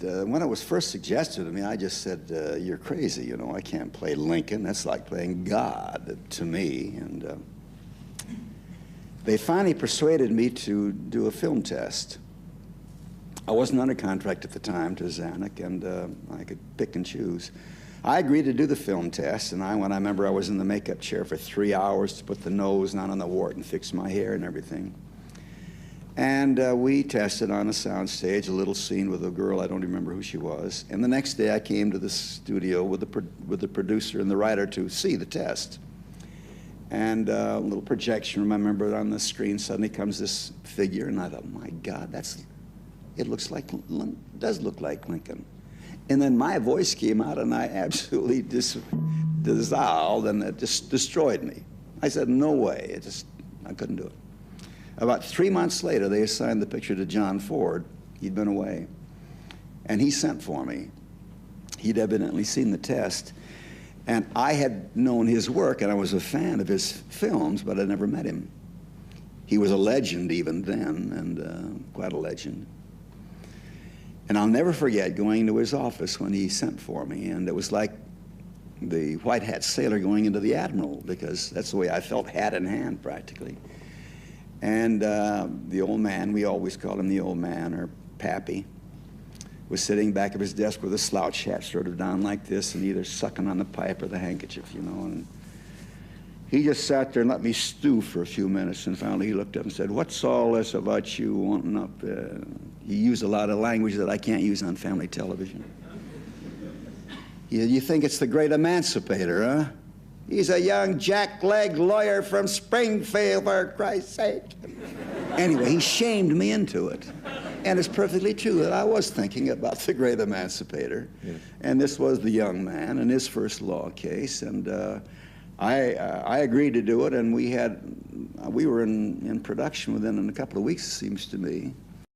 when it was first suggested to me, I just said, you're crazy, you know, I can't play Lincoln. That's like playing God to me. And they finally persuaded me to do a film test. I wasn't under contract at the time to Zanuck, and I could pick and choose. I agreed to do the film test, and I remember I was in the makeup chair for 3 hours to put the nose down on the wart and fix my hair and everything. And we tested on a sound stage, a little scene with a girl, I don't remember who she was. And the next day I came to the studio with the producer and the writer to see the test. And a little projection room, I remember on the screen, suddenly comes this figure, and I thought, my God, it does look like Lincoln. And then my voice came out, and I absolutely dissolved, and it just destroyed me. I said, no way, I couldn't do it. About 3 months later, they assigned the picture to John Ford. He'd been away. And he sent for me. He'd evidently seen the test. And I had known his work, and I was a fan of his films, but I'd never met him. He was a legend even then, and quite a legend. And I'll never forget going to his office when he sent for me, and it was like the white hat sailor going into the admiral, because that's the way I felt, hat in hand practically. And the old man, we always called him the old man, or Pappy, was sitting back of his desk with a slouch hat sort of down like this, and either sucking on the pipe or the handkerchief, you know. And he just sat there and let me stew for a few minutes, and finally he looked up and said, what's all this about you wanting up? He used a lot of language that I can't use on family television. You think it's the great emancipator, huh? He's a young jackleg lawyer from Springfield, for Christ's sake. Anyway, he shamed me into it. And it's perfectly true that I was thinking about the great emancipator. Yeah. And this was the young man in his first law case. And I agreed to do it, and we were in production within a couple of weeks, it seems to me.